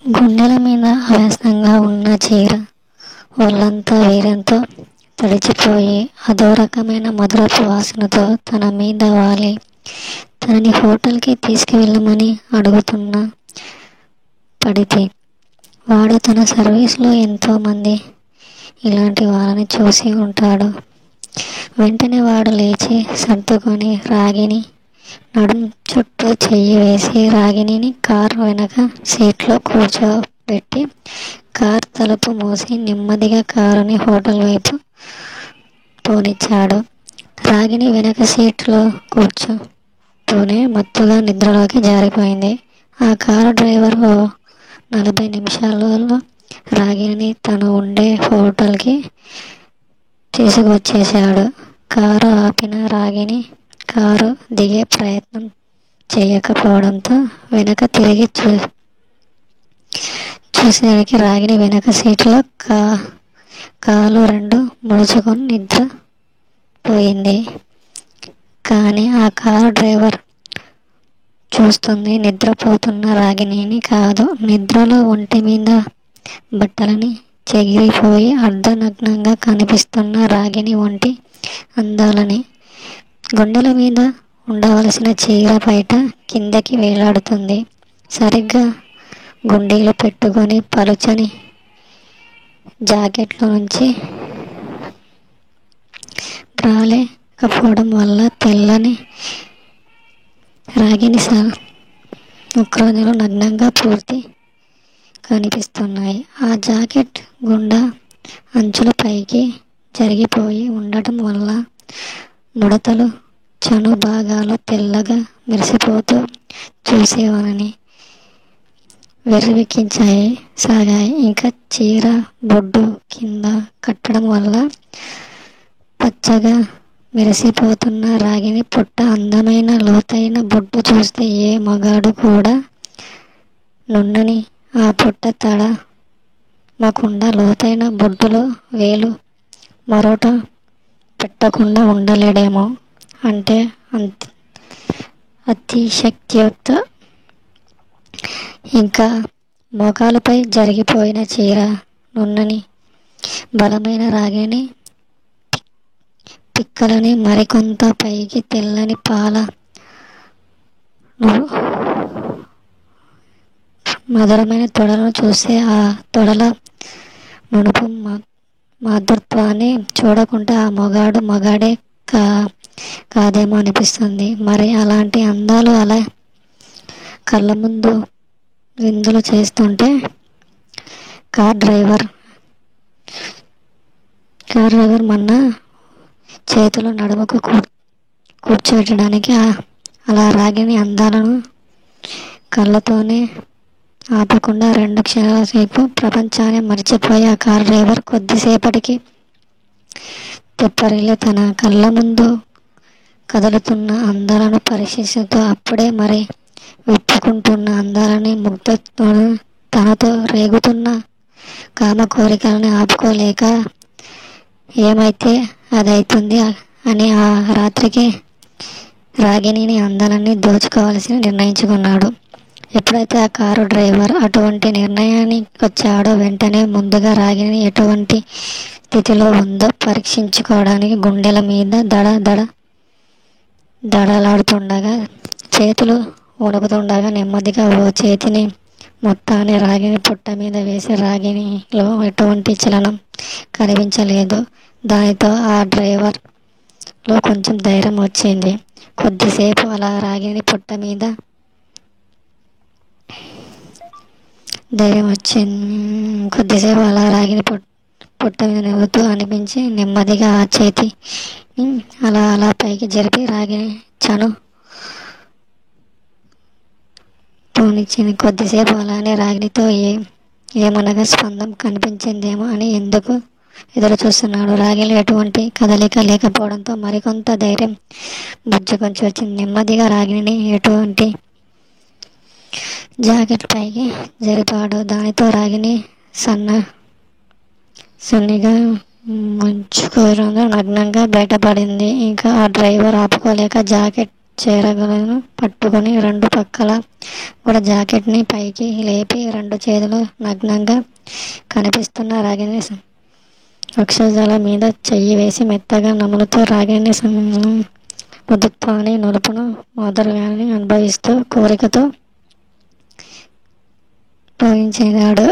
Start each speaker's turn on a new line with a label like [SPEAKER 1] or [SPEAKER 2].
[SPEAKER 1] గుండెల మీద ఆవేశంగా ఉన్న చీర ఒళ్ళంతా వీర్యంతో తడిచిపోయి అదో రకమైన మధురపు వాసనతో తన మీద వాలి తనని హోటల్కి తీసుకువెళ్ళమని అడుగుతున్న పడితే వాడు తన సర్వీస్లో ఎంతోమంది ఇలాంటి వాళ్ళని చూసి ఉంటాడు. వెంటనే వాడు లేచి సర్దుకొని రాగిని నడుం చుట్టూ చెయ్యి వేసి రాగిణిని కారు వెనక సీట్లో కూర్చోబెట్టి కార్ తలుపు మూసి నెమ్మదిగా కారుని హోటల్ వైపు పోనిచ్చాడు. రాగిణి వెనక సీట్లో కూర్చోతూనే మత్తుగా నిద్రలోకి జారిపోయింది. ఆ కారు డ్రైవర్ 40 నిమిషాలలో రాగిణిని తను ఉండే హోటల్కి తీసుకువచ్చేశాడు. కారు ఆపిన రాగిణి కారు దిగే ప్రయత్నం చేయకపోవడంతో వెనక తిరిగి చూసేసరికి రాగిణి వెనక సీట్లో కాలు రెండు ముడుచుకొని నిద్ర పోయింది. కానీ ఆ కారు డ్రైవర్ చూస్తుంది నిద్రపోతున్న రాగిణిని కాదు, నిద్రలో ఒంటి మీద బట్టలని చెగిరిపోయి అర్ధనగ్నంగా కనిపిస్తున్న రాగిణి ఒంటి అందాలని. గుండెల మీద ఉండవలసిన చీర బయట కిందకి వేలాడుతుంది. సరిగ్గా గుండీలు పెట్టుకొని పలుచని జాకెట్లో నుంచి రాలేకపోవడం వల్ల తెల్లని రాగిణి ముక్రోజులు నగ్నంగా పూర్తి కనిపిస్తున్నాయి. ఆ జాకెట్ గుండా అంచుల పైకి జరిగిపోయి ఉండటం వల్ల ముడతలు చను భాగాలు తెల్లగా మెరిసిపోతూ చూసేవారిని సాగాయి. ఇంకా చీర బొడ్డు కింద కట్టడం వల్ల పచ్చగా మెరిసిపోతున్న రాగిణి పుట్ట అందమైన లోతైన బొడ్డు చూస్తే ఏ మగాడు కూడా నున్నని ఆ పుట్ట తడమకుండా లోతైన బొడ్డులో వేలు మరోట పెట్టకుండా ఉండలేడేమో అంటే అతిశక్తియుక్త. ఇంకా మోకాలుపై జరిగిపోయిన చీర నున్నని బలమైన రాగిణి పిక్కలని మరికొంత పైకి తెల్లని పాల మధురమైన తొడలను చూస్తే ఆ తొడల నునుపు మాతృత్వాన్ని చూడకుంటే ఆ మగాడే కాదేమో అనిపిస్తుంది. మరి అలాంటి అందాలు అలా కళ్ళ ముందు విందులు చేస్తుంటే కార్ డ్రైవర్ మొన్న చేతులు నడుముకు కూర్చోబెట్టడానికి అలా రాగిణి అందాలను కళ్ళతోనే ఆపకుండా 2 క్షణాల సేపు ప్రపంచాన్ని మర్చిపోయి ఆ కార్ డ్రైవర్ కొద్దిసేపటికి తెప్పరిల్లి తన కళ్ళ ముందు కదులుతున్న అందాలను పరీక్షిస్తూ అప్పుడే మరి విప్పుకుంటున్న అందాలని ముగ్ధతో తనతో రేగుతున్న కామ కోరికలని ఆపుకోలేక ఏమైతే అదైతుంది అని ఆ రాత్రికి రాగిణిని అందాలని దోచుకోవాల్సి నిర్ణయించుకున్నాడు. ఎప్పుడైతే ఆ కారు డ్రైవర్ అటువంటి నిర్ణయానికి వచ్చాడో వెంటనే ముందుగా రాగిణి ఎటువంటి స్థితిలో ఉందో పరీక్షించుకోవడానికి గుండెల మీద దడలాడుతుండగా చేతులు వణుకుతుండగా నెమ్మదిగా ఓ చేతిని మొత్తాన్ని రాగిణి పుట్ట మీద వేసి రాగిణిలో ఎటువంటి చలనం కనిపించలేదు. దానితో ఆ డ్రైవర్లో కొంచెం ధైర్యం వచ్చింది. కొద్దిసేపు అలా రాగిణి పుట్ట మీద నవ్వుతూ అనిపించి నెమ్మదిగా ఆ చేతిని అలా పైకి జరిపి రాగిణి చను పోనిచ్చింది. కొద్దిసేపు అలానే రాగిణితో ఏమనగా స్పందం కనిపించిందేమో అని ఎందుకు ఎదురు చూస్తున్నాడు. రాగిణి ఎటువంటి కదలిక లేకపోవడంతో మరికొంత ధైర్యం బుజ్జుకొంచి వచ్చింది. నెమ్మదిగా రాగిణిని ఎటువంటి జాకెట్ పైకి జరిపాడు. దానితో రాగిణి సన్నగా ముంచుకోరంగా నగ్నంగా బయటపడింది. ఇంకా ఆ డ్రైవర్ ఆపుకోలేక జాకెట్ చేరగలను పట్టుకొని రెండు పక్కల కూడా జాకెట్ని పైకి లేపి రెండు చేతులు నగ్నంగా కనిపిస్తున్న రాగిని వక్షజాల మీద చెయ్యి వేసి మెత్తగా నములుతూ రాగిని మృదుత్వాన్ని నులుపును మొదలుగాని అనుభవిస్తూ కోరికతో పోయించేవాడు.